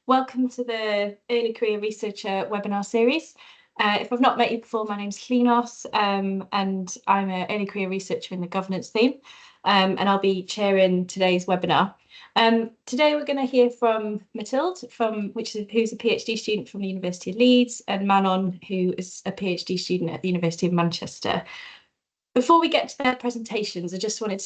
Welcome to the Early Career Researcher webinar series. If I've not met you before, my name's Klinos, and I'm an early career researcher in the governance theme, and I'll be chairing today's webinar. Today we're going to hear from Mathilde, who's a PhD student from the University of Leeds, and Manon, who is a PhD student at the University of Manchester. Before we get to their presentations, I just wanted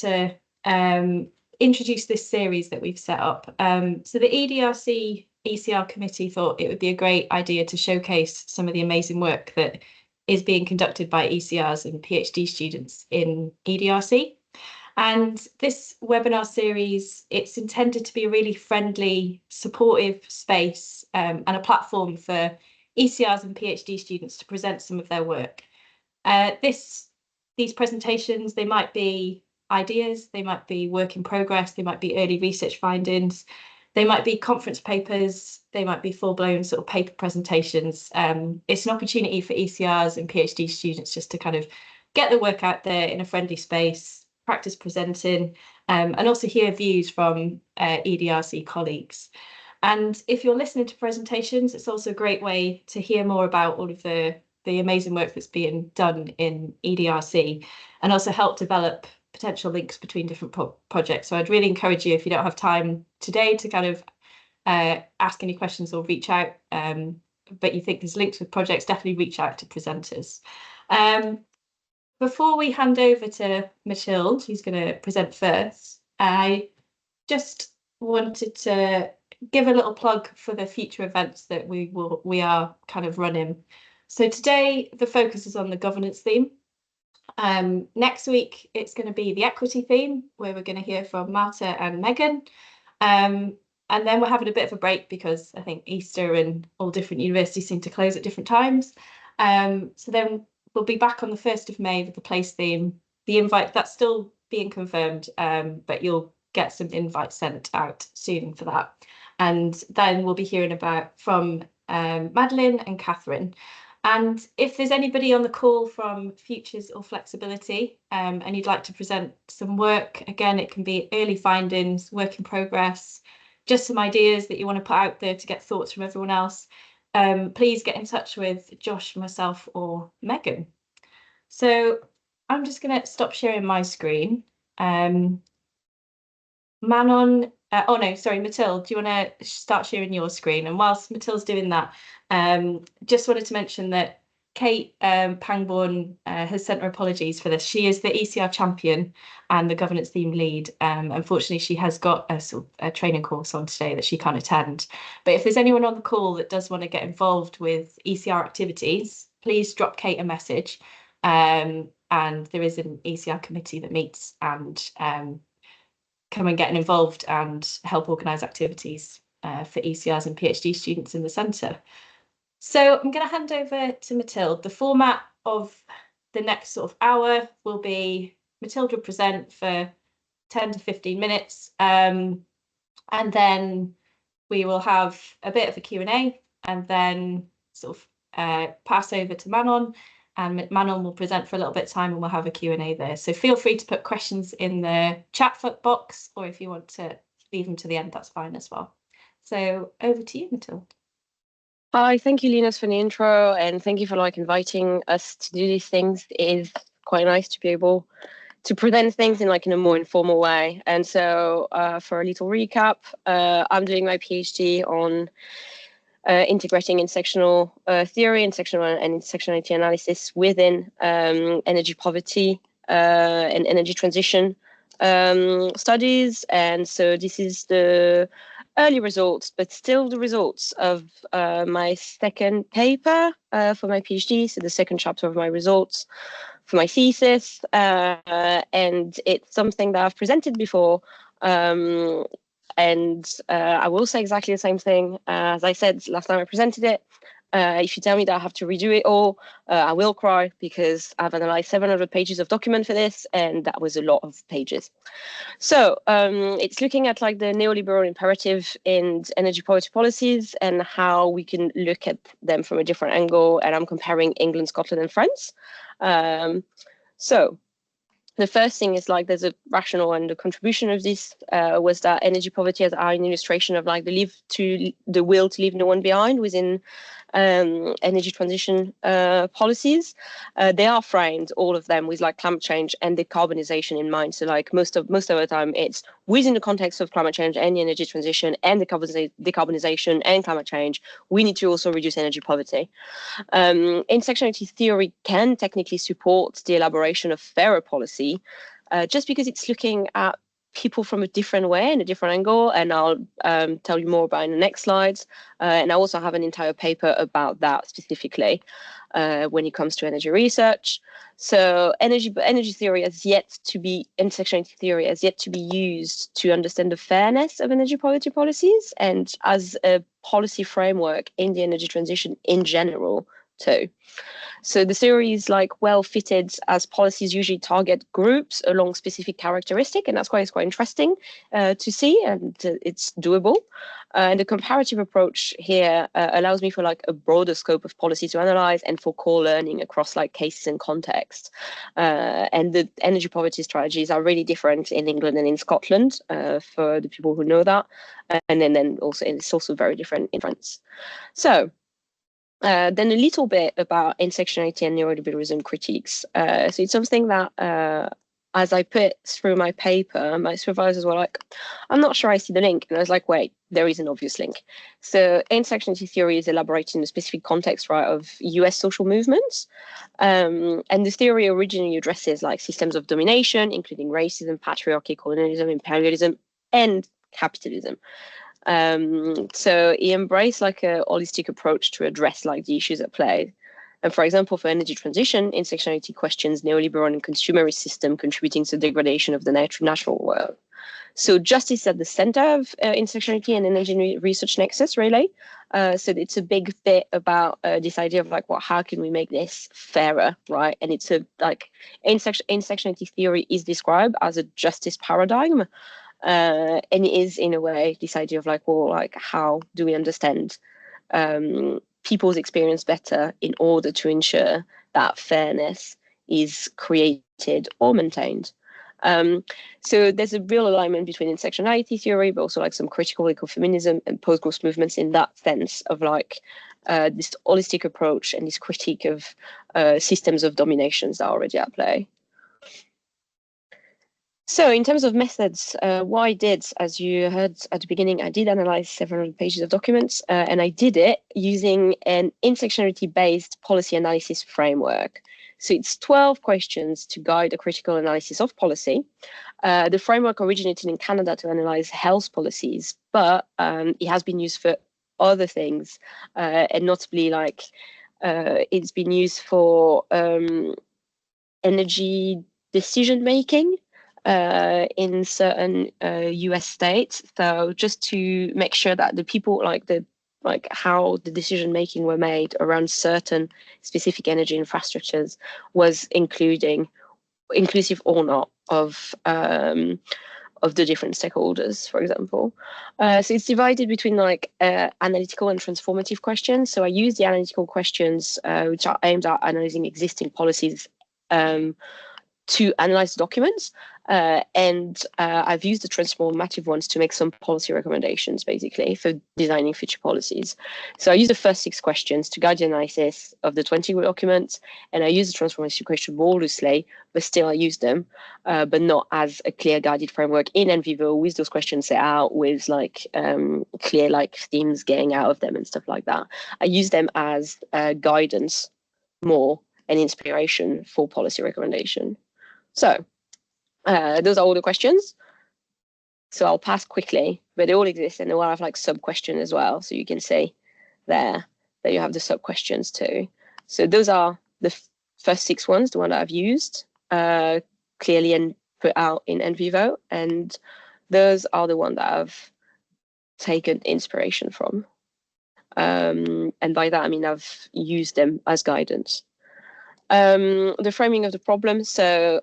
to introduce this series that we've set up. So the EDRC ECR committee thought it would be a great idea to showcase some of the amazing work that is being conducted by ECRs and PhD students in EDRC. And this webinar series, it's intended to be a really friendly, supportive space and a platform for ECRs and PhD students to present some of their work. These presentations, they might be ideas, they might be work in progress, they might be early research findings, they might be conference papers, they might be full-blown sort of paper presentations. It's an opportunity for ECRs and PhD students just to kind of get the work out there in a friendly space, practice presenting, and also hear views from EDRC colleagues. And if you're listening to presentations, it's also a great way to hear more about all of the amazing work that's being done in EDRC, and also help develop potential links between different projects. So I'd really encourage you, if you don't have time today to kind of ask any questions or reach out, but you think there's links with projects, definitely reach out to presenters. Before we hand over to Mathilde, who's going to present first, I just wanted to give a little plug for the future events that we are kind of running. So today the focus is on the governance theme. Next week it's going to be the equity theme, where we're going to hear from Marta and Megan, and then we're having a bit of a break because I think Easter and all different universities seem to close at different times. So then we'll be back on the 1st of May with the place theme. The invite, that's still being confirmed, but you'll get some invites sent out soon for that. And then we'll be hearing from Madeline and Catherine. And if there's anybody on the call from Futures or Flexibility, and you'd like to present some work, again, it can be early findings, work in progress, just some ideas that you want to put out there to get thoughts from everyone else, please get in touch with Josh, myself, or Megan. So I'm just going to stop sharing my screen. Manon, Mathilde, do you want to start sharing your screen? And whilst Mathilde's doing that, just wanted to mention that Kate Pangborn has sent her apologies for this. She is the ECR champion and the governance theme lead. Unfortunately, she has got a training course on today that she can't attend. But if there's anyone on the call that does want to get involved with ECR activities, please drop Kate a message. And there is an ECR committee that meets and come and get involved and help organise activities for ECRs and PhD students in the centre. So I'm going to hand over to Mathilde. The format of the next sort of hour will be Mathilde will present for 10 to 15 minutes, and then we will have a bit of a Q&A, and then sort of pass over to Manon, and Manon will present for a little bit of time and we'll have a Q&A there. So feel free to put questions in the chat box, or if you want to leave them to the end, that's fine as well. So over to you, Mathilde. Hi, thank you, Linus, for the intro, and thank you for inviting us to do these things. It is quite nice to be able to present things in a more informal way. And so for a little recap, I'm doing my PhD on integrating intersectional theory, intersectional and intersectionality analysis within energy poverty and energy transition studies. And so this is the early results, but still the results of my second paper for my PhD, so the second chapter of my results for my thesis. And it's something that I've presented before. And I will say exactly the same thing as I said last time I presented it. If you tell me that I have to redo it all, I will cry, because I've analyzed 700 pages of document for this, and that was a lot of pages. So it's looking at the neoliberal imperative in energy poverty policies and how we can look at them from a different angle. And I'm comparing England, Scotland, and France. So The first thing is like there's a rationale, and the contribution of this was that energy poverty as an illustration of like the will to leave no one behind within energy transition policies. They are framed, all of them, with like climate change and decarbonization in mind. So like most of the time it's within the context of climate change and the energy transition and decarbonization and climate change, we need to also reduce energy poverty. Intersectionality theory can technically support the elaboration of fairer policy, just because it's looking at people from a different way and a different angle, and I'll tell you more about in the next slides. And I also have an entire paper about that specifically when it comes to energy research. So energy theory has yet to be, intersectionality theory has yet to be used to understand the fairness of energy poverty policies and as a policy framework in the energy transition in general too. So the theory is like well fitted, as policies usually target groups along specific characteristic, and that's why it's quite interesting to see, and it's doable. And the comparative approach here allows me for like a broader scope of policy to analyze and for core learning across like cases and contexts. And the energy poverty strategies are really different in England and in Scotland, for the people who know that. And then also it's also very different in France. So then a little bit about intersectionality and neoliberalism critiques. So it's something that, as I put through my paper, my supervisors were like, I'm not sure I see the link. And I was like, wait, there is an obvious link. So intersectionality theory is elaborated in a specific context, right, of US social movements. And the theory originally addresses like systems of domination, including racism, patriarchy, colonialism, imperialism, and capitalism. So he embraced like a holistic approach to address like the issues at play. And for example, for energy transition, intersectionality questions neoliberal and consumerist system contributing to the degradation of the natural world. So justice is at the center of intersectionality and energy research nexus, really. So it's a big bit about this idea of like, well, how can we make this fairer, right? And it's a like intersectionality theory is described as a justice paradigm. And it is, in a way, this idea of like, well, like, how do we understand people's experience better in order to ensure that fairness is created or maintained? So there's a real alignment between intersectionality theory, but also like some critical ecofeminism and post-growth movements in that sense of like this holistic approach and this critique of systems of dominations that are already at play. So in terms of methods, what I did, as you heard at the beginning, I did analyze several pages of documents, and I did it using an intersectionality-based policy analysis framework. So it's 12 questions to guide a critical analysis of policy. The framework originated in Canada to analyze health policies, but it has been used for other things, and notably like it's been used for energy decision-making in certain US states. So just to make sure that the people like how the decision making were made around certain specific energy infrastructures was inclusive or not of the different stakeholders, for example. So it's divided between like analytical and transformative questions. So I use the analytical questions, which are aimed at analyzing existing policies to analyze documents, and I've used the transformative ones to make some policy recommendations, basically, for designing future policies. So I use the first 6 questions to guide the analysis of the 20 documents, and I use the transformative question more loosely, but still I use them, but not as a clear guided framework in NVivo with those questions set out with like clear like themes getting out of them and stuff like that. I use them as guidance more and inspiration for policy recommendation. So those are all the questions. So I'll pass quickly, but they all exist and they all have like sub-question as well. So you can see there that you have the sub-questions too. So those are the first 6 ones, the one that I've used clearly and put out in NVivo. And those are the ones that I've taken inspiration from. And by that, I mean, I've used them as guidance. The framing of the problem. So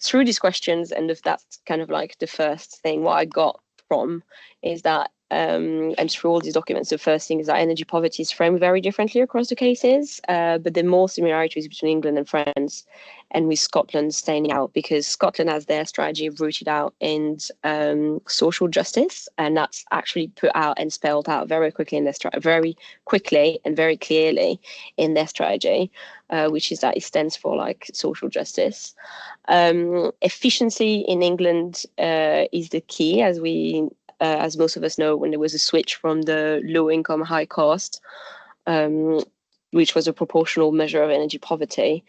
through these questions, and if that's kind of like the first thing, what I got from is that and through all these documents, the first thing is that energy poverty is framed very differently across the cases, but there are more similarities between England and France, and with Scotland standing out because Scotland has their strategy rooted out in social justice, and that's actually put out and spelled out very quickly in their very quickly and very clearly in their strategy, which is that it stands for like social justice. Efficiency in England is the key, as most of us know, when there was a switch from the low income, high cost, which was a proportional measure of energy poverty,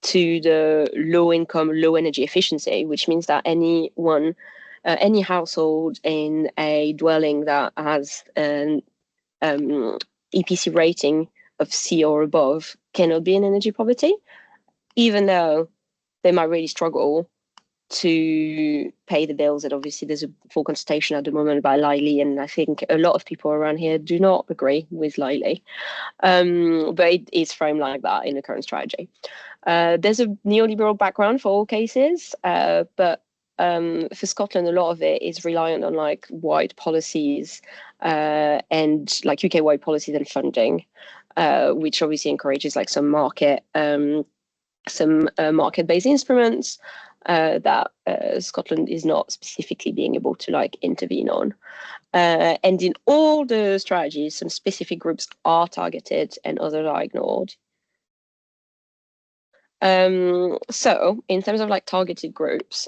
to the low income, low energy efficiency, which means that any household in a dwelling that has an EPC rating of C or above cannot be in energy poverty, even though they might really struggle to pay the bills. And obviously there's a full consultation at the moment by Liley, and I think a lot of people around here do not agree with Liley, but it is framed like that in the current strategy. There's a neoliberal background for all cases, but for Scotland, a lot of it is reliant on like wide policies and like UK-wide policies and funding, which obviously encourages like some market-based instruments that Scotland is not specifically being able to like intervene on. And in all the strategies, some specific groups are targeted and others are ignored. So in terms of like targeted groups,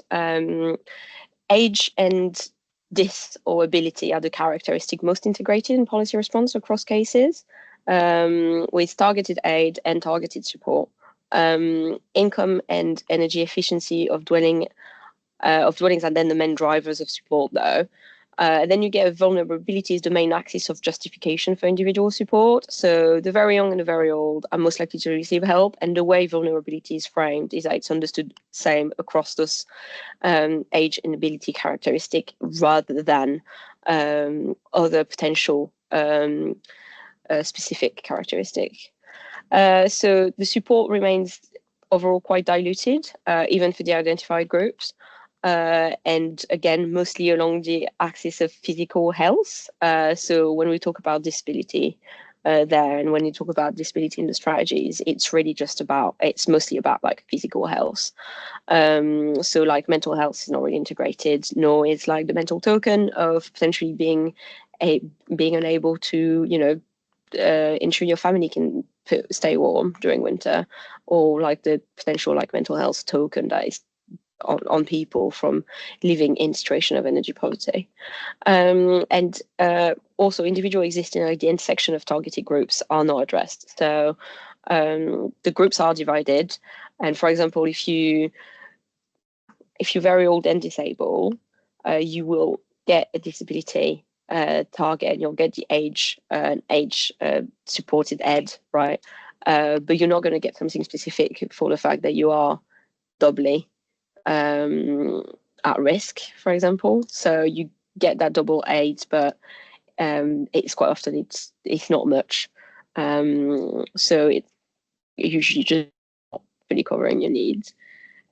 age and dis or ability are the characteristic most integrated in policy response across cases, with targeted aid and targeted support. Income and energy efficiency of dwellings are then the main drivers of support, though. Then you get vulnerability is the main axis of justification for individual support. So the very young and the very old are most likely to receive help, and the way vulnerability is framed is that it's understood same across those age and ability characteristic rather than other potential specific characteristic. So the support remains overall quite diluted, even for the identified groups. And again, mostly along the axis of physical health. So when we talk about disability there, and when you talk about disability in the strategies, it's mostly about like physical health. So like mental health is not really integrated, nor is like the mental token of potentially being unable to, ensure your family can stay warm during winter, or like the potential like mental health token that is on people from living in situation of energy poverty. And also individual existing like the intersection of targeted groups are not addressed. So the groups are divided, and for example, if you're very old and disabled, you will get a disability target, and you'll get the age supported ed, right? But you're not going to get something specific for the fact that you are doubly at risk, for example. So you get that double aid, but it's quite often it's not much. So it usually just not really covering your needs.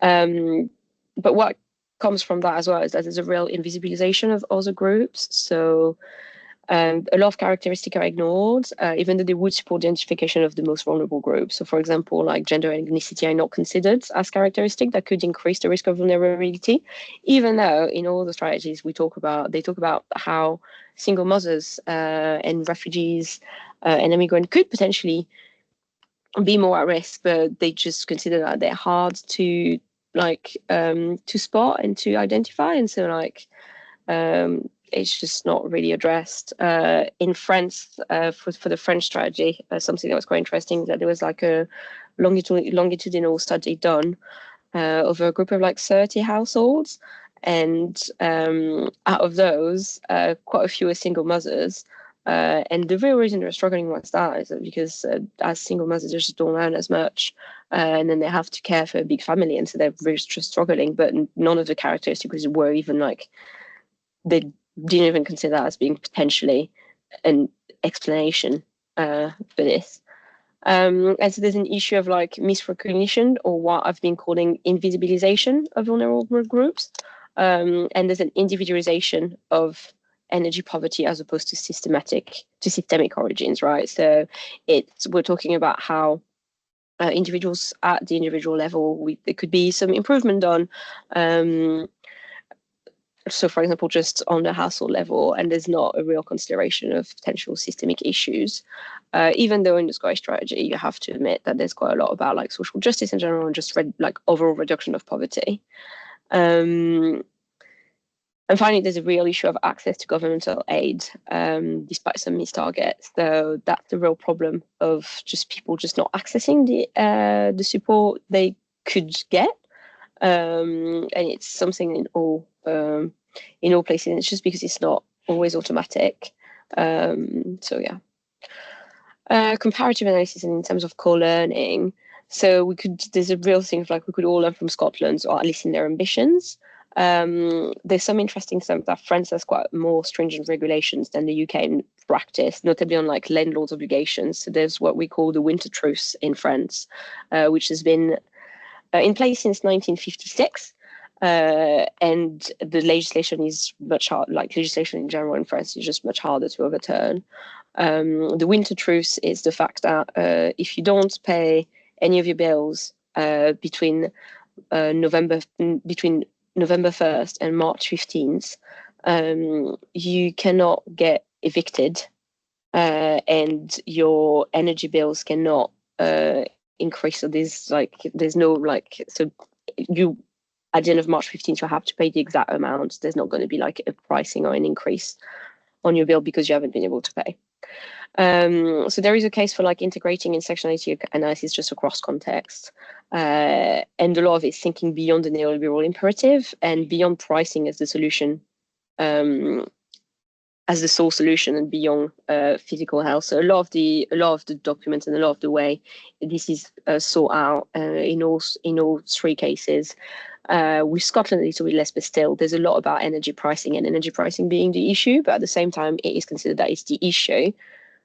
But what comes from that as well is that there's a real invisibilization of other groups. So a lot of characteristics are ignored, even though they would support the identification of the most vulnerable groups. So for example, like gender and ethnicity are not considered as characteristics that could increase the risk of vulnerability, even though in all the strategies they talk about how single mothers and refugees and immigrants could potentially be more at risk, but they just consider that they're hard to spot and to identify. And so it's just not really addressed. In France, for the French strategy, something that was quite interesting is that there was like a longitudinal study done over a group of like 30 households, and out of those, quite a few are single mothers. And the real reason they're struggling with that is because as single mothers, they just don't earn as much, and then they have to care for a big family, and so they're really just struggling. But none of the characteristics were even like they didn't even consider that as being potentially an explanation for this. And so there's an issue of like misrecognition, or what I've been calling invisibilization of vulnerable groups. And there's an individualization of energy poverty as opposed to systemic origins, right? So we're talking about how individuals at the individual level, there could be some improvement done. So, for example, just on the household level, and there's not a real consideration of potential systemic issues. Even though in the Scottish strategy, you have to admit that there's quite a lot about like social justice in general and just like overall reduction of poverty. And finally, there's a real issue of access to governmental aid, despite some missed targets. So that's the real problem of just people just not accessing the support they could get. And it's something in all places. And it's just because it's not always automatic. So yeah. Comparative analysis in terms of co-learning. So there's a real thing of like we could all learn from Scotland, or at least in their ambitions. There's some interesting stuff that France has quite more stringent regulations than the UK in practice, notably on like landlords' obligations. So there's what we call the winter truce in France, which has been in place since 1956. And the legislation is much harder, like legislation in general in France is just much harder to overturn. The winter truce is the fact that if you don't pay any of your bills between November 1st and March 15th, you cannot get evicted, and your energy bills cannot increase. So there's no like, so you at the end of March 15th, you have to pay the exact amount. There's not going to be like a pricing or an increase on your bill because you haven't been able to pay. So there is a case for like integrating intersectionality analysis just across context. And a lot of it's thinking beyond the neoliberal imperative and beyond pricing as the solution, as the sole solution, and beyond physical health. So a lot of the documents and a lot of the way this is sought out in all three cases. With Scotland a little bit less, but still there's a lot about energy pricing and energy pricing being the issue. But at the same time, it is considered that it's the issue,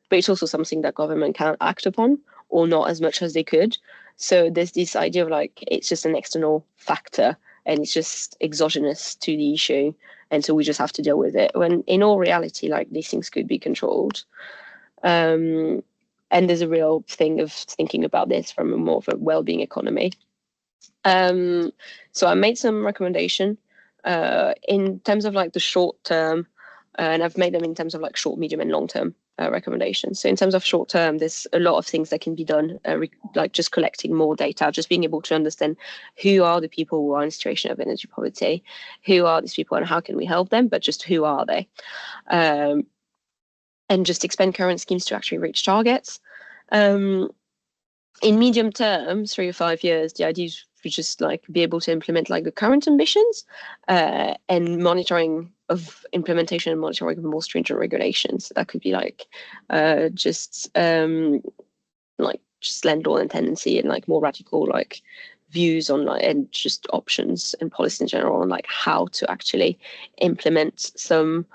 but it's also something that government can't act upon, or not as much as they could. So there's this idea of like it's just an external factor and it's just exogenous to the issue, and so we just have to deal with it. When in all reality, like these things could be controlled. And there's a real thing of thinking about this from a more of a well-being economy. So I made some recommendation in terms of like the short term, and I've made them in terms of like short, medium, and long term recommendations. So in terms of short term, there's a lot of things that can be done, like just collecting more data, just being able to understand who are the people who are in a situation of energy poverty, who are these people and how can we help them, but just who are they? And just expand current schemes to actually reach targets. In medium term, 3 or 5 years, the idea is to just like be able to implement like the current ambitions and monitoring of implementation and monitoring of more stringent regulations. That could be like just landlord and tenancy, and like more radical like views on like, and just options and policy in general on like how to actually implement some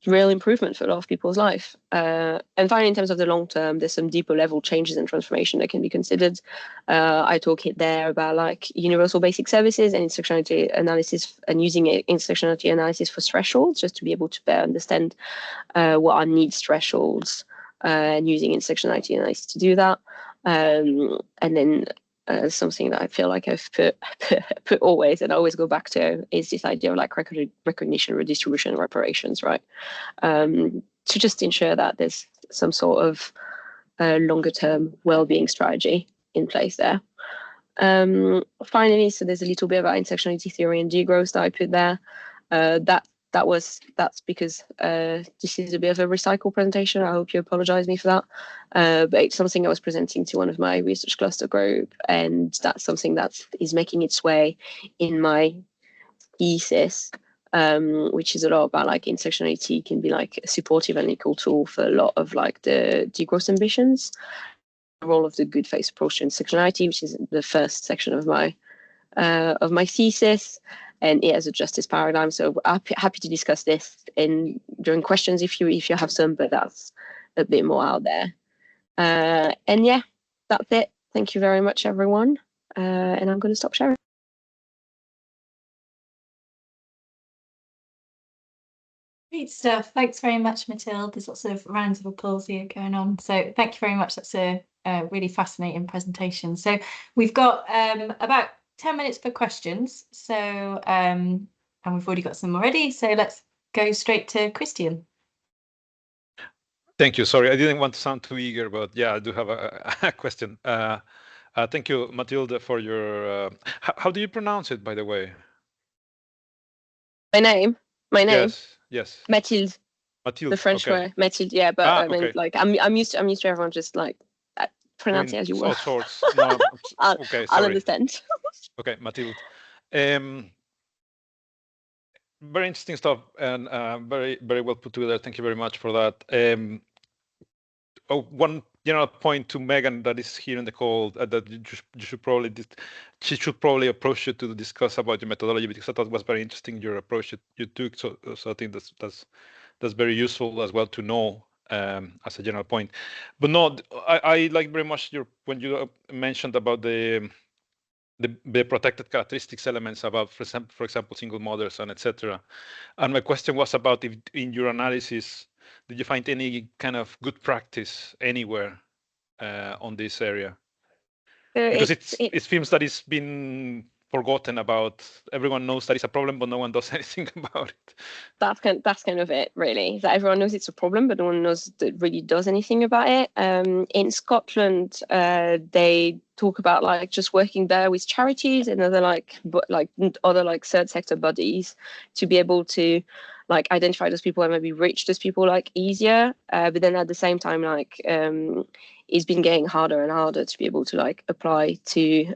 real improvement for a lot of people's life. And finally, in terms of the long term, there's some deeper level changes and transformation that can be considered. I talk there about like universal basic services and intersectionality analysis, and using intersectionality analysis for thresholds, just to be able to better understand what are needs thresholds, and using intersectionality analysis to do that. And then something that I feel like I've put always, and I always go back to, is this idea of like recognition, redistribution, and reparations, right? To just ensure that there's some sort of longer term well-being strategy in place there. Finally, so there's a little bit about intersectionality theory and degrowth that I put there. That's because this is a bit of a recycle presentation. I hope you apologize me for that. But it's something I was presenting to one of my research cluster group, and that's something that is making its way in my thesis, which is a lot about like intersectionality can be like a supportive and equal tool for a lot of like the degrowth ambitions. The role of the good faith approach to intersectionality, which is the first section of my thesis, and it has a justice paradigm. So I'm happy to discuss this during questions if you have some, but that's a bit more out there. And yeah, that's it. Thank you very much, everyone. And I'm going to stop sharing. Great stuff. Thanks very much, Mathilde. There's lots of rounds of applause here going on. So thank you very much. That's a really fascinating presentation. So we've got about 10 minutes for questions. So and we've already got some already. So let's go straight to Christian. Thank you. Sorry, I didn't want to sound too eager, but yeah, I do have a question. Thank you, Mathilde, for your. How do you pronounce it, by the way? My name. Yes. Mathilde. Mathilde. The French okay. way, Mathilde. Yeah, but I mean, okay. like, I'm used to everyone just like pronounce it as you all will. sorts. No, okay, I'll sorry. understand. Okay, Mathilde. Very interesting stuff and very, very well put together. Thank you very much for that. One general point to Megan that is here in the call that you should probably she should probably approach you to discuss about your methodology, because I thought it was very interesting your approach you took. So I think that's very useful as well to know as a general point. But no, I like very much when you mentioned about the protected characteristics elements about, for example, single mothers and etc. And my question was about if in your analysis, did you find any kind of good practice anywhere on this area? Because it seems that it's been forgotten about. Everyone knows that it's a problem, but no one does anything about it. That's kind of it, really. That everyone knows it's a problem, but no one knows that really does anything about it. In Scotland, they talk about like just working there with charities and other third sector bodies to be able to like identify those people and maybe reach those people like easier. But then at the same time, like it's been getting harder and harder to be able to like apply to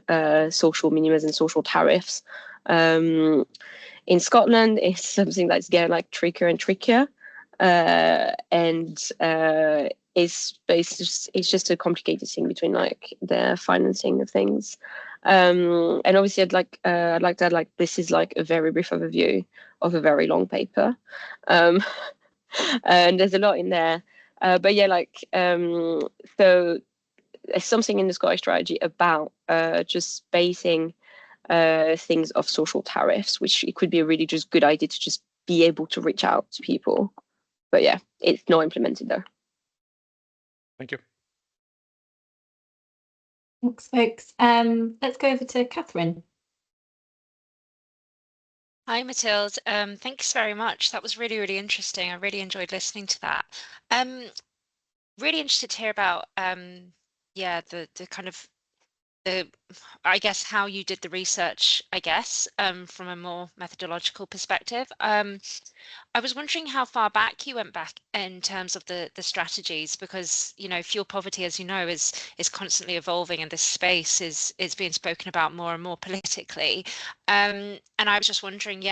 social minimums and social tariffs. In Scotland, it's something that's getting like trickier and trickier, and it's just a complicated thing between like the financing of things. And obviously, I'd like to add like this is like a very brief overview of a very long paper, and there's a lot in there. But yeah, like so there's something in the Scottish strategy about just basing things of social tariffs, which it could be a really just good idea to just be able to reach out to people. But yeah, it's not implemented though. Thank you. Thanks, folks. Let's go over to Catherine. Hi, Mathilde. Thanks very much. That was really, really interesting. I really enjoyed listening to that. Really interested to hear about the kind of I guess how you did the research, I guess, from a more methodological perspective. I was wondering how far back you went back in terms of the strategies, because fuel poverty, as you know, is constantly evolving, and this space is being spoken about more and more politically. And I was just wondering,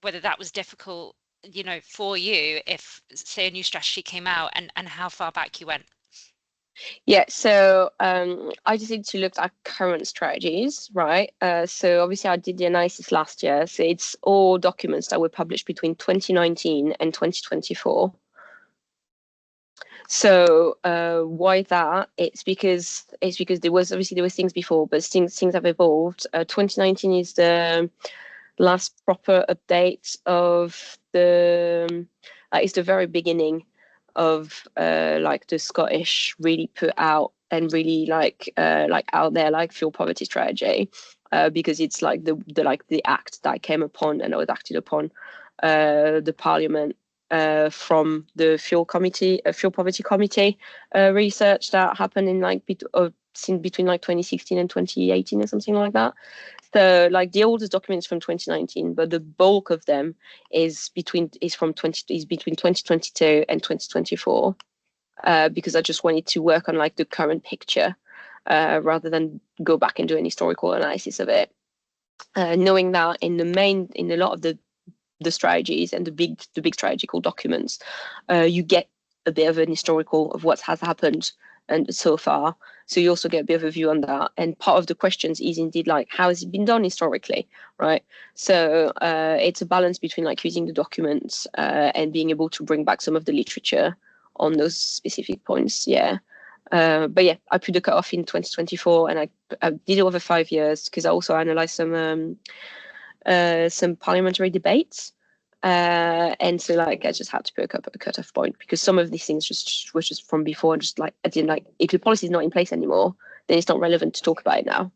whether that was difficult, for you if, say, a new strategy came out, and how far back you went. Yeah, so I decided to look at current strategies, right? So obviously I did the analysis last year. So it's all documents that were published between 2019 and 2024. So why that? It's because there were things before, but things have evolved. 2019 is the last proper update of it's the very beginning of like the Scottish really put out and really like out there like fuel poverty strategy, because it's like the act that came upon and was acted upon the Parliament from the fuel poverty committee research that happened in like between like 2016 and 2018 or something like that. So like the oldest documents from 2019, but the bulk of them is between 2022 and 2024, because I just wanted to work on like the current picture rather than go back and do an historical analysis of it. Knowing that in a lot of the strategies and the big strategical documents, you get a bit of an historical of what has happened and so far. So you also get a bit of a view on that. And part of the questions is indeed like, how has it been done historically, right? So it's a balance between like using the documents and being able to bring back some of the literature on those specific points. Yeah. But yeah, I put the cutoff in 2024, and I did it over 5 years because I also analysed some parliamentary debates. And so like I just had to pick up a cutoff point, because some of these things were just from before, and just like I didn't like, if the policy is not in place anymore, then it's not relevant to talk about it now.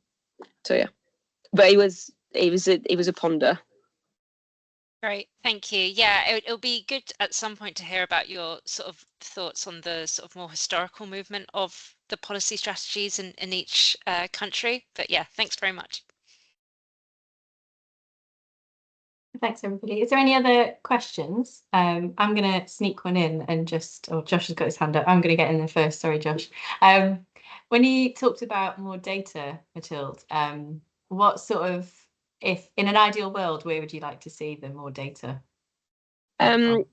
So yeah, but it was a ponder. Great, thank you. Yeah, it'll be good at some point to hear about your sort of thoughts on the sort of more historical movement of the policy strategies in each country. But yeah, thanks very much. Thanks, everybody. Is there any other questions? I'm going to sneak one in and just, oh, Josh has got his hand up. I'm going to get in there first. Sorry, Josh. When you talked about more data, Mathilde, what sort of, if in an ideal world, where would you like to see the more data? It's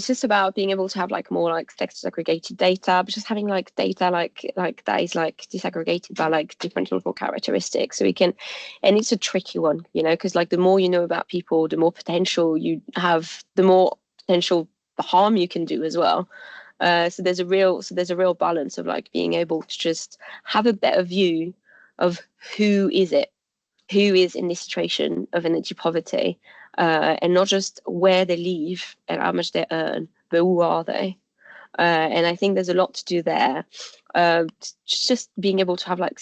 just about being able to have like more like sector aggregated data, but just having like data like that is like disaggregated by like different local characteristics, so we can, and it's a tricky one, you know, because like the more you know about people, the more potential you have, the more potential the harm you can do as well. So there's a real balance of like being able to just have a better view of who is in this situation of energy poverty, and not just where they live and how much they earn, but who are they? And I think there's a lot to do there. Just being able to have like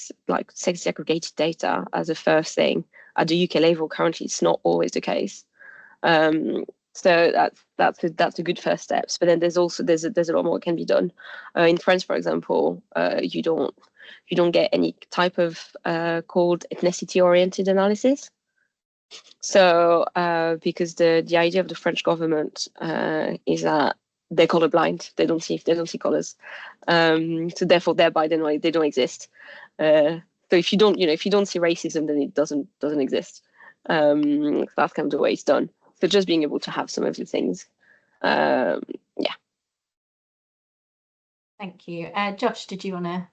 sex segregated data as a first thing at the UK level. Currently, it's not always the case. So that's a good first steps. But then there's a lot more that can be done. In France, for example, you don't get any type of called ethnicity oriented analysis. So because the idea of the French government is that they're colorblind, they don't see colors, so therefore thereby they don't exist. So if you don't see racism, then it doesn't exist. That's kind of the way it's done. So just being able to have some of the things, yeah. Thank you. Josh, did you want to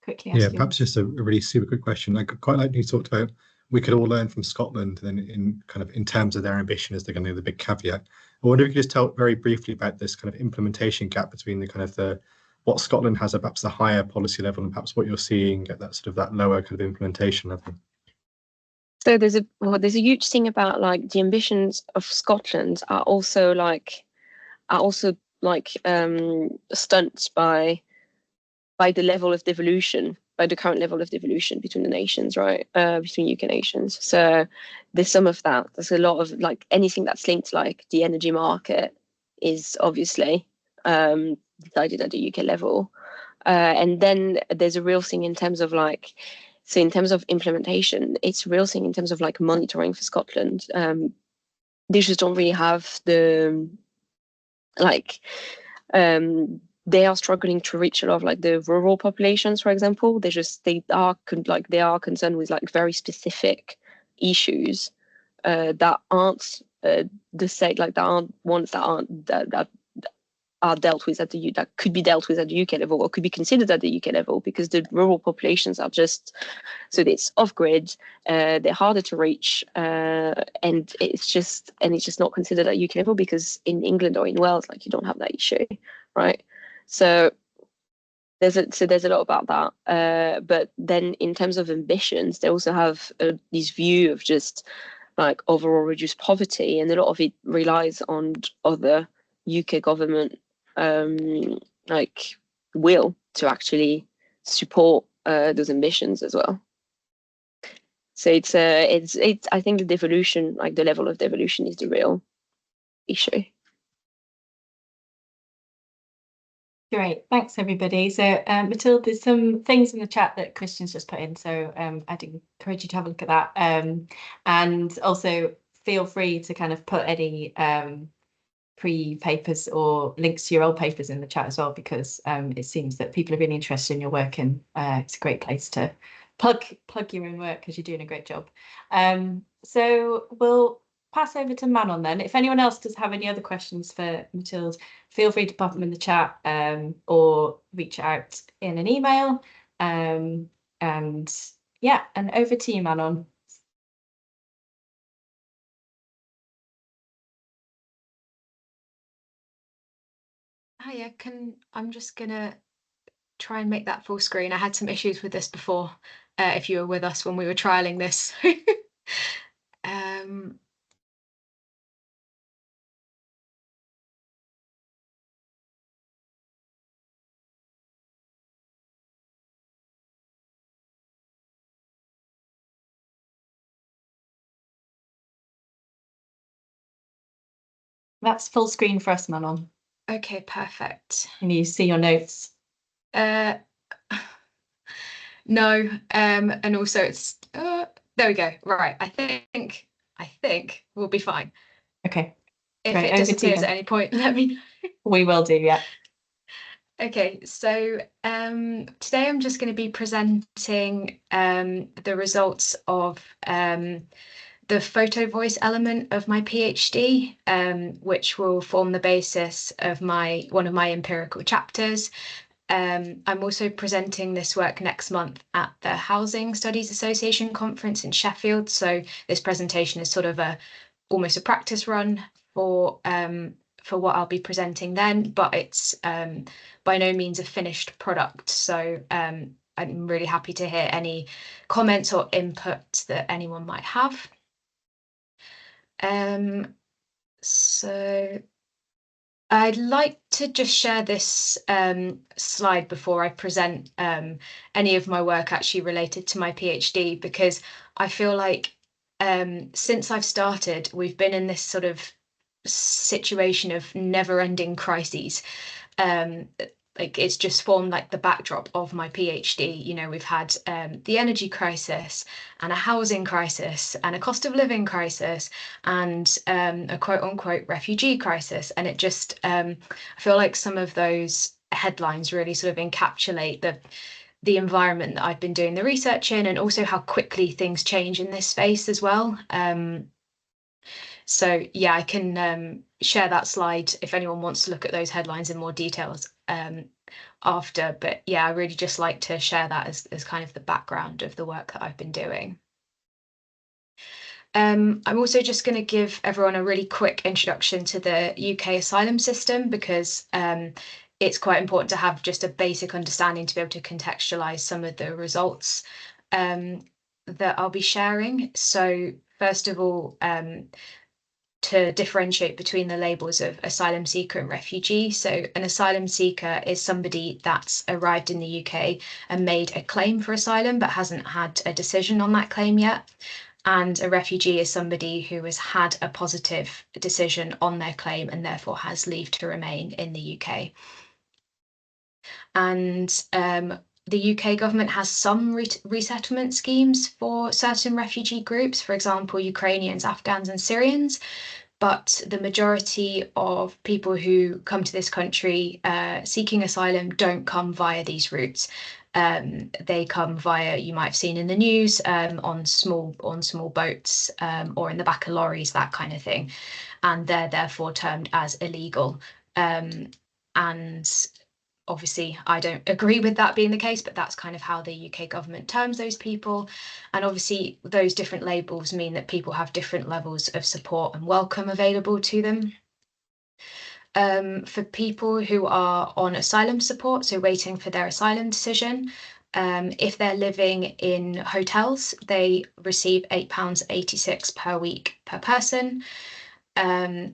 quickly ask? Yeah, perhaps just a really super quick question. I quite like you talked about we could all learn from Scotland, then in terms of their ambition as they're going to be the big caveat. I wonder if you could just tell very briefly about this kind of implementation gap between what Scotland has at perhaps the higher policy level and perhaps what you're seeing at that lower kind of implementation level. So there's a huge thing about like the ambitions of Scotland are also stunted by the level of devolution, by the current level of devolution between the nations, right? Between UK nations. So there's some of that. There's a lot of like anything that's linked to like the energy market is obviously decided at the UK level. And then there's a real thing in terms of like, so in terms of implementation, it's a real thing in terms of like monitoring for Scotland. They just don't really have the they are struggling to reach a lot of like the rural populations, for example. They are concerned with like very specific issues that aren't that aren't ones that are dealt with that could be dealt with at the UK level or could be considered at the UK level, because the rural populations are just, so it's off grid, they're harder to reach, and it's just not considered at UK level, because in England or in Wales, like, you don't have that issue, right? So there's a lot about that, but then in terms of ambitions, they also have this view of just like overall reduced poverty, and a lot of it relies on other UK government will to actually support those ambitions as well. So it's I think the devolution, like the level of devolution, is the real issue. Great, thanks everybody. So Mathilde, there's some things in the chat that Christian's just put in, so I'd encourage you to have a look at that, and also feel free to kind of put any pre-papers or links to your old papers in the chat as well, because it seems that people are really interested in your work, and it's a great place to plug your own work, because you're doing a great job. So we'll pass over to Manon then. If anyone else does have any other questions for Mathilde, feel free to pop them in the chat, or reach out in an email. And yeah, and over to you, Manon. Hiya, I'm just gonna try and make that full screen. I had some issues with this before, if you were with us when we were trialing this. That's full screen for us, Manon. Okay, perfect. Can you see your notes? No, and also it's there we go. Right, I think we'll be fine. Okay, If right, it over to you disappears then. at any point, let me know. We will do, yeah. Okay, so today I'm just going to be presenting the results of the Photovoice element of my PhD, which will form the basis of one of my empirical chapters. I'm also presenting this work next month at the Housing Studies Association conference in Sheffield. So this presentation is sort of almost a practice run for what I'll be presenting then, but it's by no means a finished product. So I'm really happy to hear any comments or input that anyone might have. So I'd like to just share this slide before I present any of my work actually related to my PhD, because I feel like since I've started, we've been in this sort of situation of never-ending crises. Like it's just formed like the backdrop of my PhD. You know, we've had the energy crisis and a housing crisis and a cost of living crisis and a quote unquote refugee crisis. And it just, I feel like some of those headlines really sort of encapsulate the environment that I've been doing the research in, and also how quickly things change in this space as well. So yeah, I can share that slide if anyone wants to look at those headlines in more details after. But yeah, I really just like to share that as kind of the background of the work that I've been doing. I'm also just going to give everyone a really quick introduction to the UK asylum system, because it's quite important to have just a basic understanding to be able to contextualize some of the results that I'll be sharing. So first of all, to differentiate between the labels of asylum seeker and refugee. So an asylum seeker is somebody that's arrived in the UK and made a claim for asylum but hasn't had a decision on that claim yet. And a refugee is somebody who has had a positive decision on their claim and therefore has leave to remain in the UK. And the UK government has some resettlement schemes for certain refugee groups, for example, Ukrainians, Afghans and Syrians. But the majority of people who come to this country seeking asylum don't come via these routes. They come via, you might have seen in the news, on small boats or in the back of lorries, that kind of thing. And they're therefore termed as illegal. And obviously, I don't agree with that being the case, but that's kind of how the UK government terms those people. And obviously, those different labels mean that people have different levels of support and welcome available to them. For people who are on asylum support, so waiting for their asylum decision, if they're living in hotels, they receive £8.86 per week per person.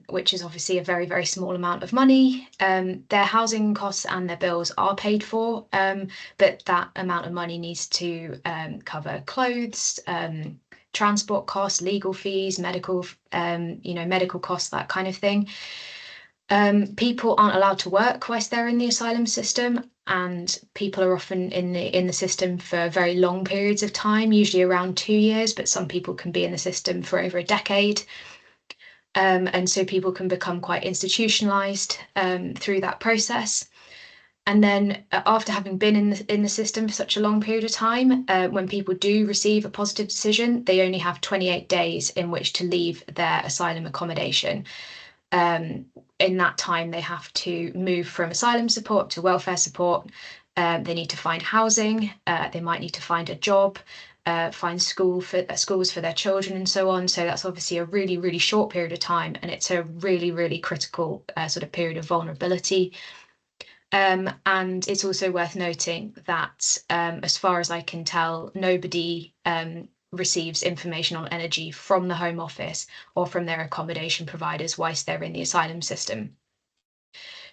Which is obviously a very, very small amount of money. Their housing costs and their bills are paid for, but that amount of money needs to cover clothes, transport costs, legal fees, medical costs, that kind of thing. People aren't allowed to work whilst they're in the asylum system, and people are often in the system for very long periods of time, usually around 2 years, but some people can be in the system for over a decade. And so people can become quite institutionalized through that process. And then after having been in the system for such a long period of time, when people do receive a positive decision, they only have 28 days in which to leave their asylum accommodation. In that time, they have to move from asylum support to welfare support. They need to find housing. They might need to find a job. Find schools for their children and so on. So that's obviously a really, really short period of time, and it's a really, really critical sort of period of vulnerability. And it's also worth noting that, as far as I can tell, nobody receives information on energy from the Home Office or from their accommodation providers whilst they're in the asylum system.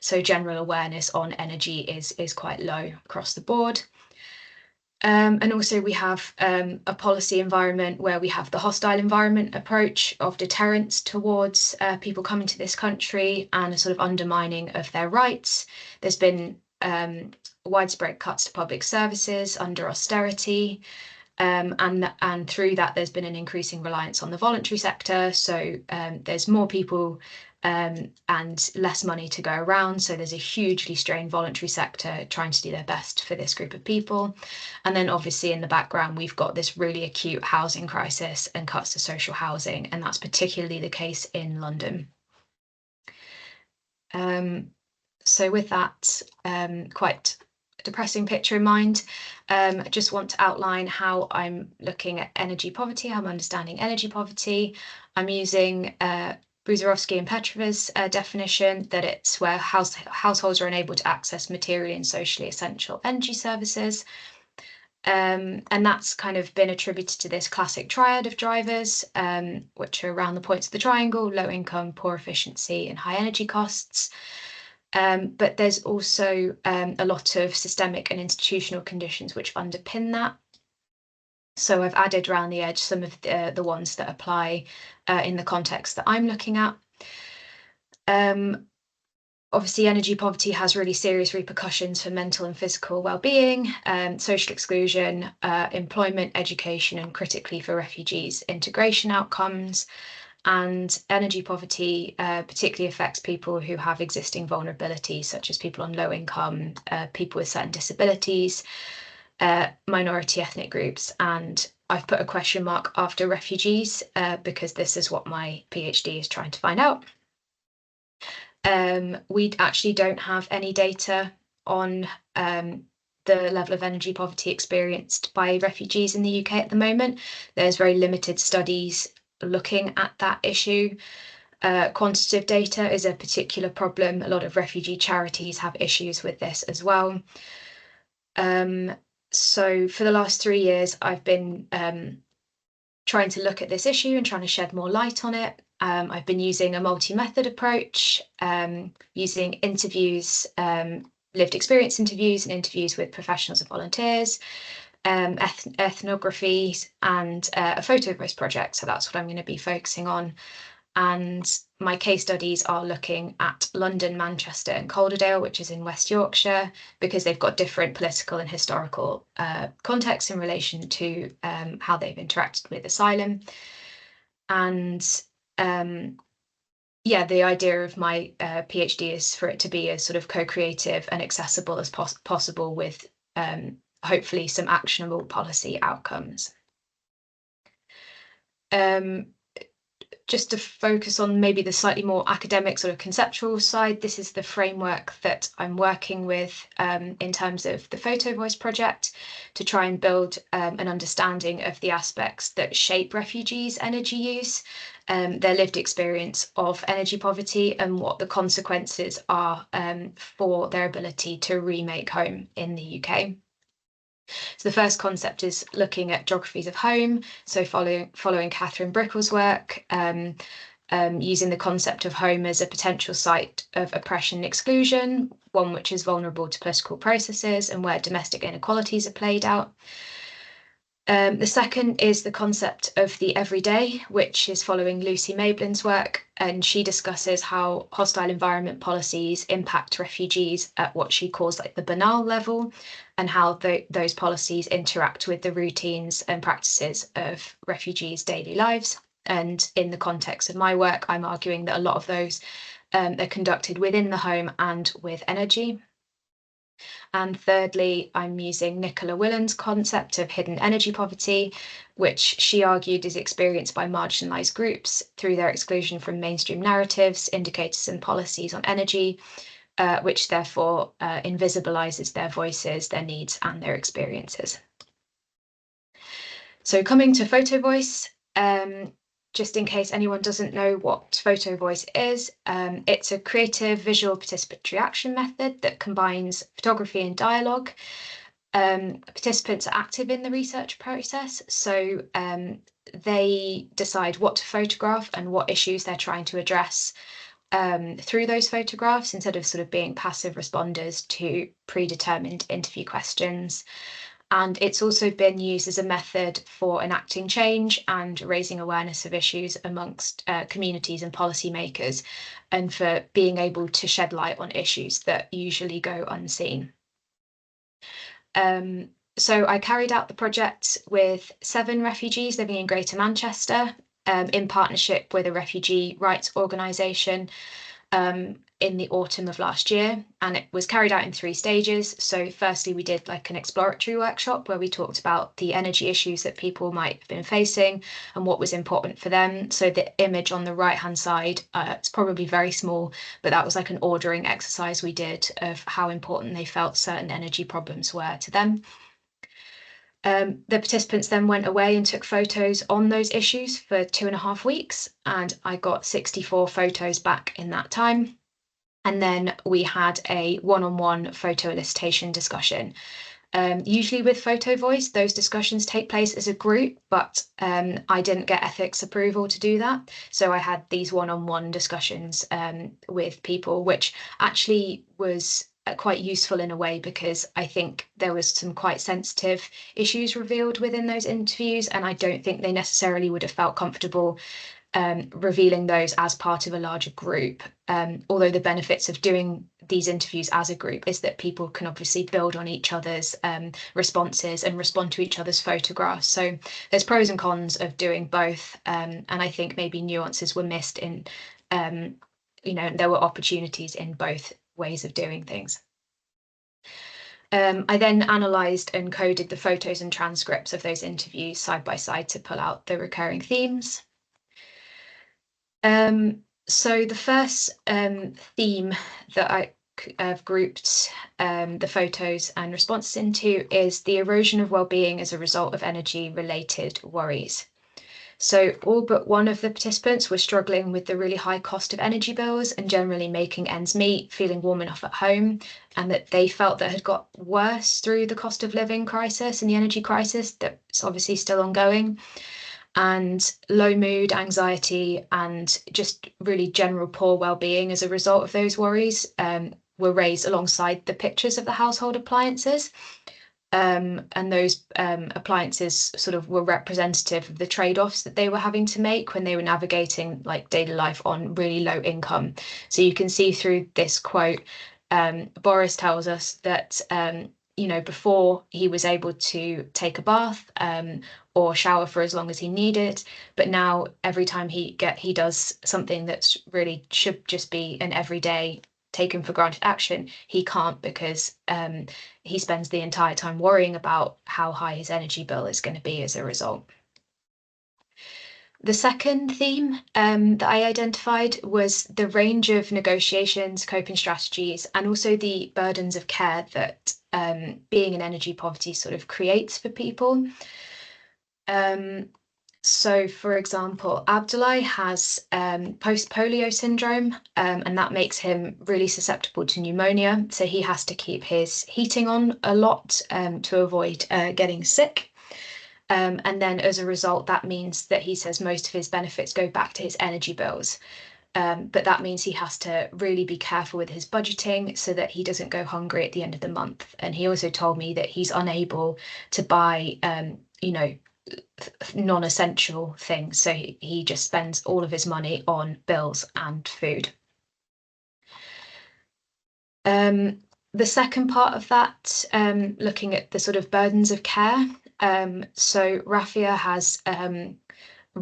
So general awareness on energy is quite low across the board. And also we have a policy environment where we have the hostile environment approach of deterrence towards people coming to this country and a sort of undermining of their rights. There's been widespread cuts to public services under austerity. And through that, there's been an increasing reliance on the voluntary sector. So there's more people and less money to go around. So there's a hugely strained voluntary sector trying to do their best for this group of people. And then obviously in the background, we've got this really acute housing crisis and cuts to social housing. And that's particularly the case in London. So with that quite depressing picture in mind, I just want to outline how I'm looking at energy poverty, how I'm understanding energy poverty. I'm using Bruzarowski and Petrova's definition that it's where households are unable to access materially and socially essential energy services. And that's kind of been attributed to this classic triad of drivers, which are around the points of the triangle: low income, poor efficiency, and high energy costs. But there's also a lot of systemic and institutional conditions which underpin that. So I've added around the edge some of the ones that apply in the context that I'm looking at. Obviously, energy poverty has really serious repercussions for mental and physical well-being, social exclusion, employment, education, and critically for refugees, integration outcomes. And energy poverty particularly affects people who have existing vulnerabilities, such as people on low income, people with certain disabilities, minority ethnic groups. And I've put a question mark after refugees because this is what my PhD is trying to find out. We actually don't have any data on the level of energy poverty experienced by refugees in the UK at the moment. There's very limited studies looking at that issue. Quantitative data is a particular problem. A lot of refugee charities have issues with this as well. So for the last 3 years, I've been trying to look at this issue and trying to shed more light on it. I've been using a multi-method approach, using interviews, lived experience interviews and interviews with professionals and volunteers, ethnography, and a Photovoice project. So that's what I'm going to be focusing on. And my case studies are looking at London, Manchester, and Calderdale, which is in West Yorkshire, because they've got different political and historical contexts in relation to how they've interacted with asylum. And yeah, the idea of my PhD is for it to be as sort of co-creative and accessible as possible, with hopefully some actionable policy outcomes. Just to focus on maybe the slightly more academic sort of conceptual side, this is the framework that I'm working with in terms of the Photovoice project, to try and build an understanding of the aspects that shape refugees' energy use, their lived experience of energy poverty, and what the consequences are for their ability to remake home in the UK. So the first concept is looking at geographies of home. So following Catherine Brickell's work, using the concept of home as a potential site of oppression and exclusion, one which is vulnerable to political processes and where domestic inequalities are played out. The second is the concept of the everyday, which is following Lucy Maiblin's work, and she discusses how hostile environment policies impact refugees at what she calls like the banal level, and how those policies interact with the routines and practices of refugees' daily lives. And in the context of my work, I'm arguing that a lot of those are conducted within the home and with energy. And thirdly, I'm using Nicola Willand's concept of hidden energy poverty, which she argued is experienced by marginalised groups through their exclusion from mainstream narratives, indicators and policies on energy, which therefore invisibilises their voices, their needs and their experiences. So coming to Photovoice, just in case anyone doesn't know what Photovoice is, it's a creative visual participatory action method that combines photography and dialogue. Participants are active in the research process, so they decide what to photograph and what issues they're trying to address through those photographs, instead of sort of being passive responders to predetermined interview questions. And it's also been used as a method for enacting change and raising awareness of issues amongst communities and policymakers, and for being able to shed light on issues that usually go unseen. So I carried out the project with 7 refugees living in Greater Manchester, in partnership with a refugee rights organisation, in the autumn of last year, and it was carried out in 3 stages. So firstly, we did like an exploratory workshop where we talked about the energy issues that people might have been facing and what was important for them. So the image on the right hand side, it's probably very small, but that was like an ordering exercise we did of how important they felt certain energy problems were to them. The participants then went away and took photos on those issues for 2.5 weeks, and I got 64 photos back in that time. And then we had a one-on-one photo elicitation discussion. Usually with Photovoice, those discussions take place as a group, but I didn't get ethics approval to do that. So I had these one-on-one discussions with people, which actually was quite useful in a way, because I think there was some quite sensitive issues revealed within those interviews, and I don't think they necessarily would have felt comfortable revealing those as part of a larger group. Although the benefits of doing these interviews as a group is that people can obviously build on each other's responses and respond to each other's photographs. So there's pros and cons of doing both, and I think maybe nuances were missed in, there were opportunities in both ways of doing things. I then analysed and coded the photos and transcripts of those interviews side by side to pull out the recurring themes. So the first theme that I've grouped the photos and responses into is the erosion of well-being as a result of energy-related worries. So all but one of the participants were struggling with the really high cost of energy bills and generally making ends meet, feeling warm enough at home, and that they felt that had got worse through the cost of living crisis and the energy crisis that's obviously still ongoing. And low mood, anxiety, and just really general poor well-being as a result of those worries were raised alongside the pictures of the household appliances. And those appliances sort of were representative of the trade-offs that they were having to make when they were navigating like daily life on really low income. So you can see through this quote, Boris tells us that before he was able to take a bath or shower for as long as he needed, but now every time he does something that's really should just be an everyday taken for granted action, he can't, because he spends the entire time worrying about how high his energy bill is going to be as a result. The second theme that I identified was the range of negotiations, coping strategies, and also the burdens of care that being in energy poverty sort of creates for people. So, for example, Abdullah has post-polio syndrome, and that makes him really susceptible to pneumonia. So he has to keep his heating on a lot to avoid getting sick. And then as a result, that means that he says most of his benefits go back to his energy bills. But that means he has to really be careful with his budgeting so that he doesn't go hungry at the end of the month. And he also told me that he's unable to buy, non-essential things. So he just spends all of his money on bills and food. The second part of that, looking at the sort of burdens of care. So Rafia has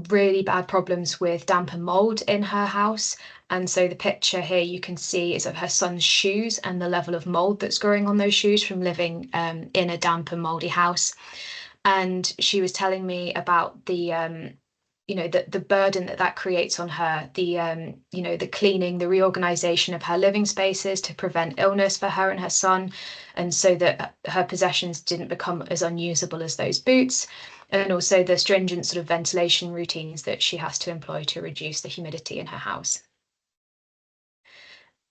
really bad problems with damp and mould in her house. And so the picture here you can see is of her son's shoes and the level of mould that's growing on those shoes from living in a damp and mouldy house. And she was telling me about the burden that creates on her, the cleaning, the reorganization of her living spaces to prevent illness for her and her son, and so that her possessions didn't become as unusable as those boots, and also the stringent sort of ventilation routines that she has to employ to reduce the humidity in her house.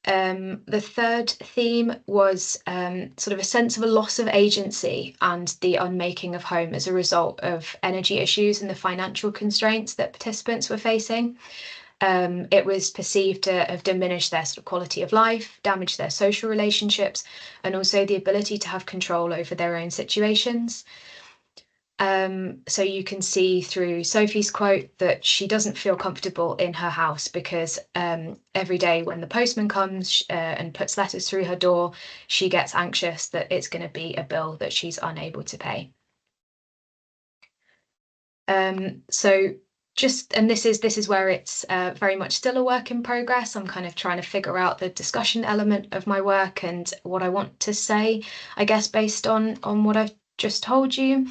The third theme was sort of a sense of a loss of agency and the unmaking of home as a result of energy issues and the financial constraints that participants were facing. It was perceived to have diminished their sort of quality of life, damaged their social relationships, and also the ability to have control over their own situations. So you can see through Sophie's quote that she doesn't feel comfortable in her house because every day when the postman comes and puts letters through her door, she gets anxious that it's going to be a bill that she's unable to pay. So this is where it's very much still a work in progress. I'm kind of trying to figure out the discussion element of my work and what I want to say, I guess, based on what I've just told you.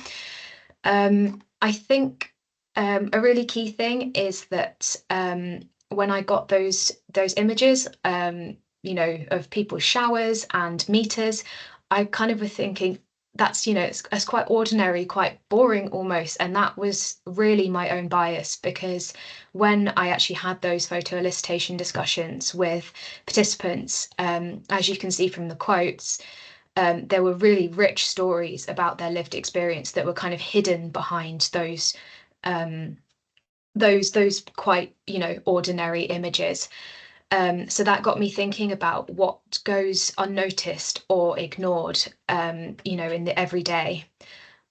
I think a really key thing is that when I got those images, of people's showers and meters, I kind of was thinking that's, it's quite ordinary, quite boring almost. And that was really my own bias, because when I actually had those photo elicitation discussions with participants, as you can see from the quotes, there were really rich stories about their lived experience that were kind of hidden behind those quite, ordinary images. So that got me thinking about what goes unnoticed or ignored, in the everyday.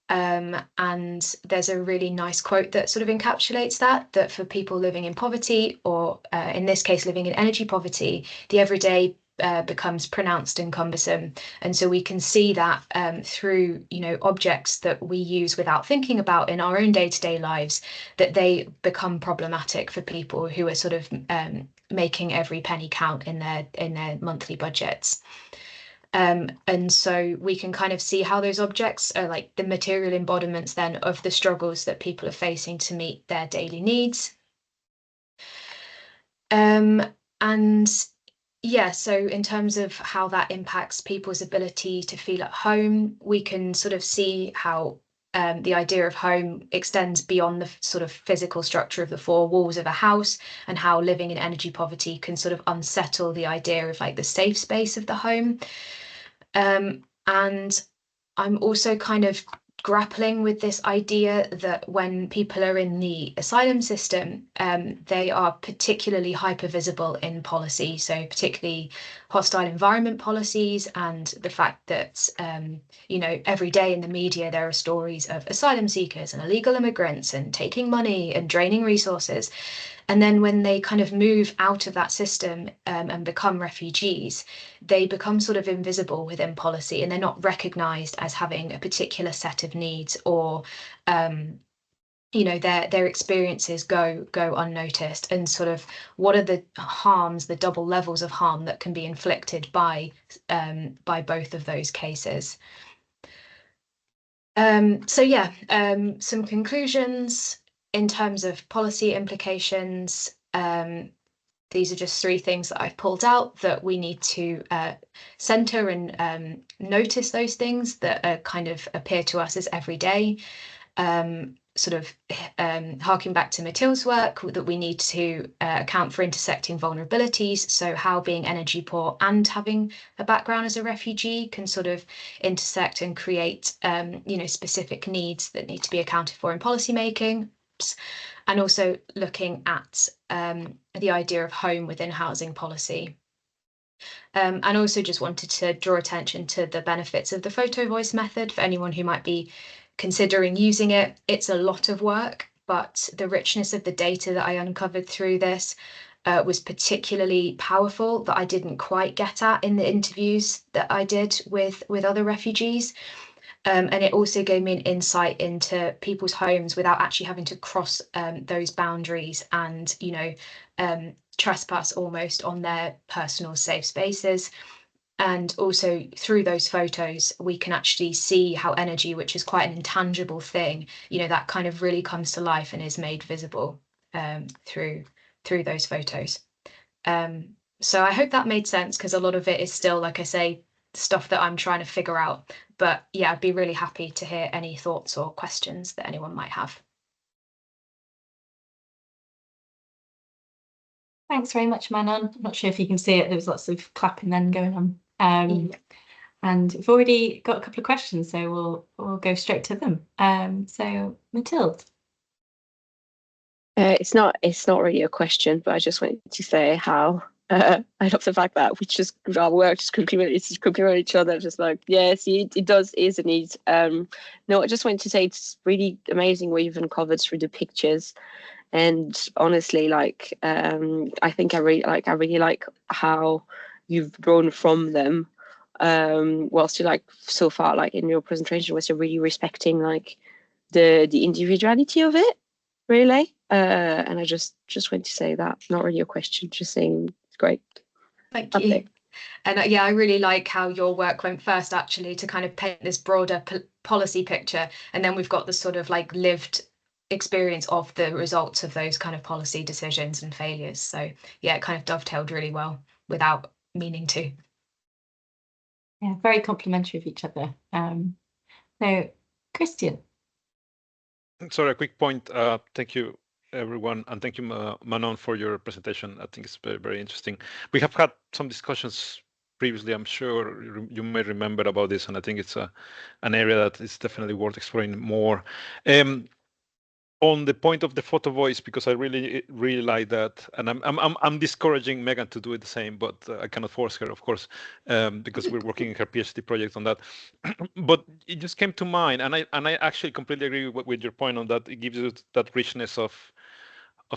And there's a really nice quote that sort of encapsulates that for people living in poverty, or in this case, living in energy poverty, the everyday becomes pronounced and cumbersome. And so we can see that through, objects that we use without thinking about in our own day-to-day lives, that they become problematic for people who are sort of making every penny count in their monthly budgets. And so we can kind of see how those objects are like the material embodiments then of the struggles that people are facing to meet their daily needs. And yeah, so in terms of how that impacts people's ability to feel at home, we can sort of see how the idea of home extends beyond the sort of physical structure of the four walls of a house, and how living in energy poverty can sort of unsettle the idea of like the safe space of the home. And I'm also kind of grappling with this idea that when people are in the asylum system, they are particularly hyper-visible in policy, so particularly hostile environment policies, and the fact that, every day in the media there are stories of asylum seekers and illegal immigrants and taking money and draining resources. And then when they kind of move out of that system and become refugees, they become sort of invisible within policy, and they're not recognised as having a particular set of needs, or their experiences go unnoticed. And sort of what are the harms, the double levels of harm that can be inflicted by both of those cases. Some conclusions. In terms of policy implications, these are just 3 things that I've pulled out, that we need to centre and notice those things that kind of appear to us as everyday. Harking back to Mathilde's work, that we need to account for intersecting vulnerabilities. So how being energy poor and having a background as a refugee can sort of intersect and create, specific needs that need to be accounted for in policy making. And also looking at the idea of home within housing policy. And also just wanted to draw attention to the benefits of the Photovoice method for anyone who might be considering using it. It's a lot of work, but the richness of the data that I uncovered through this was particularly powerful, that I didn't quite get at in the interviews that I did with other refugees. And it also gave me an insight into people's homes without actually having to cross those boundaries and, trespass almost on their personal safe spaces. And also through those photos, we can actually see how energy, which is quite an intangible thing, that kind of really comes to life and is made visible through those photos. So I hope that made sense, because a lot of it is still, like I say, stuff that I'm trying to figure out. But yeah, I'd be really happy to hear any thoughts or questions that anyone might have. Thanks very much, Manon. I'm not sure if you can see it. There was lots of clapping then going on. And we've already got a couple of questions, so we'll go straight to them. So Mathilde. It's not really a question, but I just wanted to say how I love the fact that our work just complement each other. Just like, yeah, see, it is a need. No, I just wanted to say it's really amazing what you've uncovered through the pictures. And honestly, like, I think I really like how you've grown from them. Whilst you like so far, like in your presentation, was you're really respecting like the individuality of it, really. And I just want to say that, not really a question, just saying it's great. Thank you. And yeah, I really like how your work went first, actually, to kind of paint this broader policy picture, and then we've got the sort of like lived experience of the results of those kind of policy decisions and failures. So yeah, it kind of dovetailed really well without meaning to. Yeah, very complimentary of each other. So, Christian. Sorry, a quick point. Thank you, everyone, and thank you, Manon, for your presentation. I think it's very, very interesting. We have had some discussions previously. I'm sure you may remember about this, and I think it's an area that is definitely worth exploring more. On the point of the Photovoice, because I really like that, and I'm discouraging Megan to do it the same, but I cannot force her, of course, because we're working in her PhD project on that. But it just came to mind, and I actually completely agree with your point on that. It gives you that richness of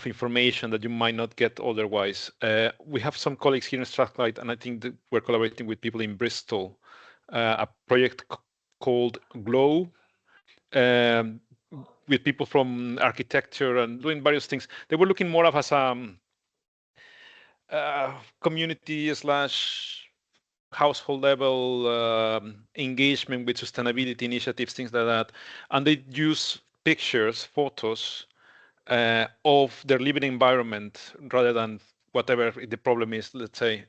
information that you might not get otherwise. We have some colleagues here in Strathclyde, and I think that we're collaborating with people in Bristol, a project called GLOW. With people from architecture and doing various things. They were looking more of as community / household level engagement with sustainability initiatives, things like that. And they use pictures, photos of their living environment rather than whatever the problem is, let's say,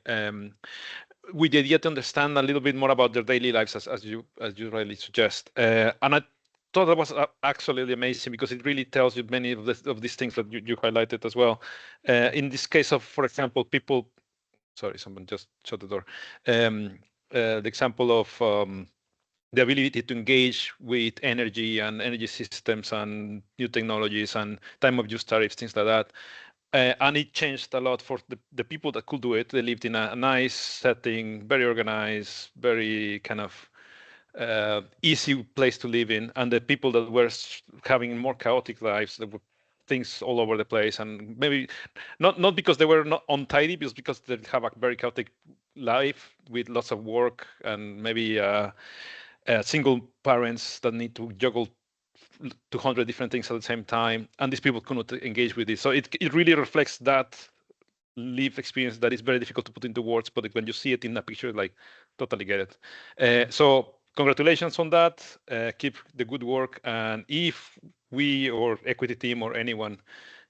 with the idea to understand a little bit more about their daily lives, as you rightly suggest. And I thought that was absolutely amazing, because it really tells you many of these things that you highlighted as well. In this case of, for example, people, sorry, someone just shut the door. The example of the ability to engage with energy and energy systems and new technologies and time of use tariffs, things like that. And it changed a lot for the people that could do it. They lived in a nice setting, very organized, very kind of easy place to live in, and the people that were having more chaotic lives, there were things all over the place, and maybe not because they were not untidy, but because they have a very chaotic life with lots of work, and maybe single parents that need to juggle 200 different things at the same time, and these people could not engage with this. So it really reflects that lived experience that is very difficult to put into words, but when you see it in a picture, like, totally get it. So congratulations on that. Keep the good work. And if we or Equity team or anyone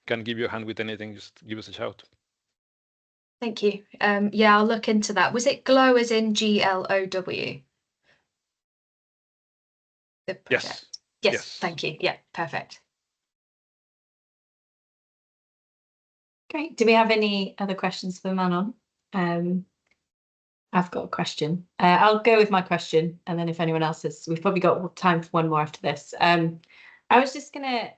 can give you a hand with anything, just give us a shout. Thank you. Yeah, I'll look into that. Was it GLOW as in GLOW? The project. Yes. Thank you. Yeah, perfect. Great. Do we have any other questions for Manon? I've got a question. I'll go with my question, and then if anyone else has, we've probably got time for one more after this. I was just going to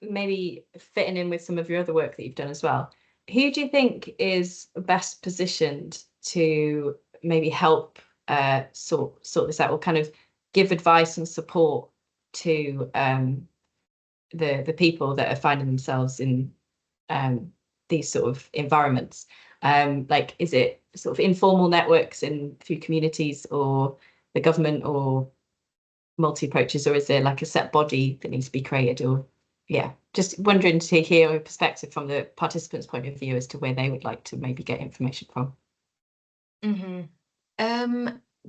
maybe fitting in with some of your other work that you've done as well. Who do you think is best positioned to maybe help sort this out, or kind of give advice and support to the people that are finding themselves in these sort of environments? Like, is it sort of informal networks in through communities, or the government, or multi approaches, or is there like a set body that needs to be created? Or yeah, just wondering to hear a perspective from the participants' point of view as to where they would like to maybe get information from.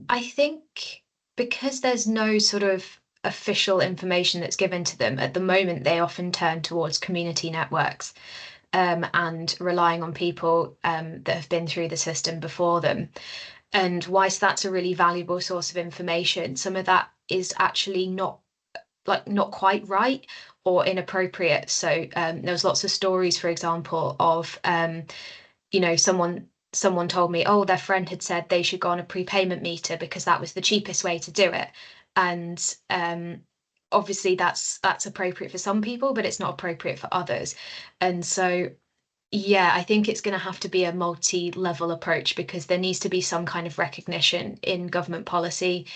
I think because there's no sort of official information that's given to them at the moment, they often turn towards community networks and relying on people that have been through the system before them. And whilst that's a really valuable source of information, some of that is actually not quite right or inappropriate. So there was lots of stories, for example, of someone told me, oh, their friend had said they should go on a prepayment meter because that was the cheapest way to do it. And obviously that's appropriate for some people, but it's not appropriate for others. And so yeah, I think it's going to have to be a multi-level approach, because there needs to be some kind of recognition in government policy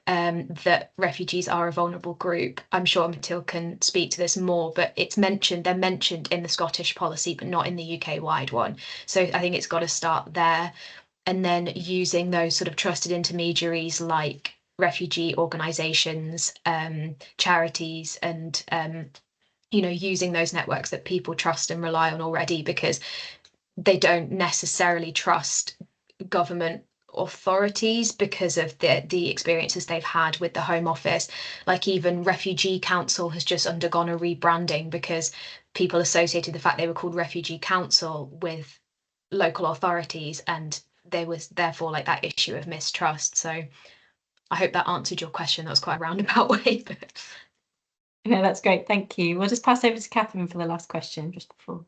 that refugees are a vulnerable group. I'm sure Mathilde can speak to this more, but they're mentioned in the Scottish policy, but not in the UK-wide one. So I think it's got to start there, and then using those sort of trusted intermediaries like refugee organisations, charities, and using those networks that people trust and rely on already, because they don't necessarily trust government authorities because of the experiences they've had with the Home Office. Like even Refugee Council has just undergone a rebranding because people associated the fact they were called Refugee Council with local authorities, and there was therefore like that issue of mistrust. So I hope that answered your question. That was quite a roundabout way, but No, that's great. Thank you. We'll just pass over to Catherine for the last question just before.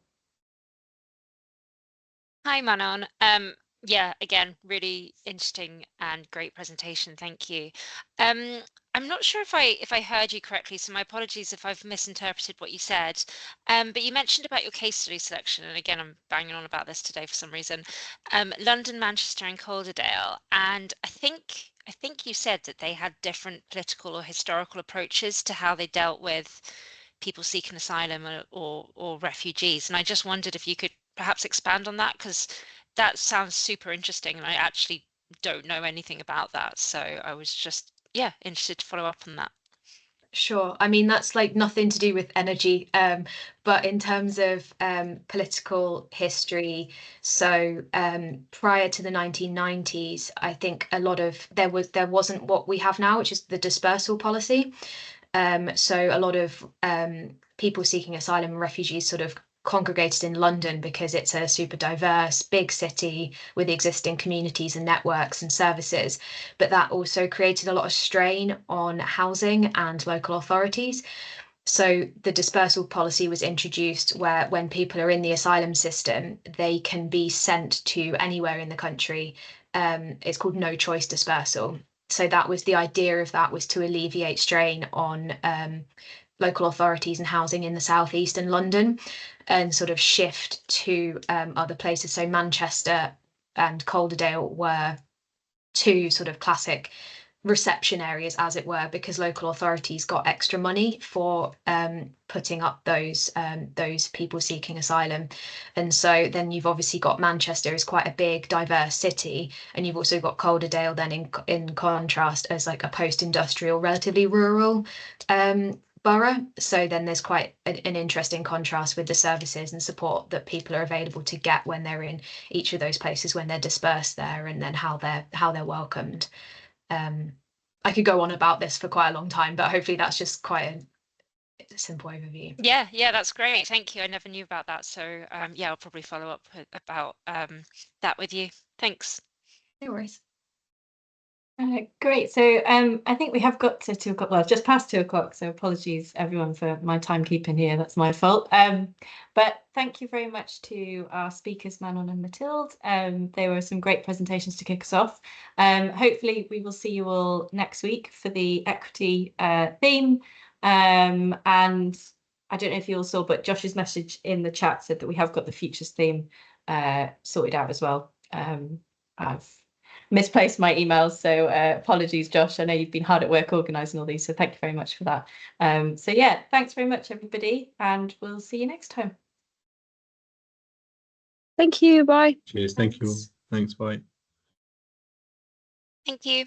Hi, Manon. Yeah, again, really interesting and great presentation. Thank you. I'm not sure if I heard you correctly, so my apologies if I've misinterpreted what you said. But you mentioned about your case study selection, and again, I'm banging on about this today for some reason. London, Manchester, and Calderdale, and I think you said that they had different political or historical approaches to how they dealt with people seeking asylum or refugees. And I just wondered if you could perhaps expand on that, because that sounds super interesting and I actually don't know anything about that. So I was just, yeah, interested to follow up on that. Sure. I mean, that's like nothing to do with energy, but in terms of political history, so prior to the 1990s, I think a lot of there wasn't what we have now, which is the dispersal policy. So a lot of people seeking asylum and refugees sort of congregated in London because it's a super diverse, big city with existing communities and networks and services. But that also created a lot of strain on housing and local authorities. So the dispersal policy was introduced where when people are in the asylum system, they can be sent to anywhere in the country. It's called no choice dispersal. So that was the idea of that, was to alleviate strain on local authorities and housing in the southeast and London, and sort of shift to other places. So Manchester and Calderdale were two sort of classic reception areas, as it were, because local authorities got extra money for putting up those people seeking asylum. And so then you've obviously got Manchester as quite a big, diverse city, and you've also got Calderdale then in contrast as like a post-industrial, relatively rural borough. So then there's quite an interesting contrast with the services and support that people are available to get when they're in each of those places, when they're dispersed there, and then how they're welcomed. I could go on about this for quite a long time, but hopefully that's just quite a simple overview. Yeah, that's great. Thank you. I never knew about that. So yeah, I'll probably follow up about that with you. Thanks. No worries. Great. So I think we have got to 2 o'clock. Well, just past 2 o'clock. So apologies everyone for my timekeeping here. That's my fault. But thank you very much to our speakers, Manon and Mathilde. There were some great presentations to kick us off. Hopefully we will see you all next week for the equity theme. And I don't know if you all saw, but Josh's message in the chat said that we have got the futures theme sorted out as well. I've misplaced my emails, so apologies, Josh. I know you've been hard at work organising all these, so thank you very much for that. So yeah, thanks very much, everybody, and we'll see you next time. Thank you. Bye. Cheers. Thank you all. Thanks. Bye. Thank you.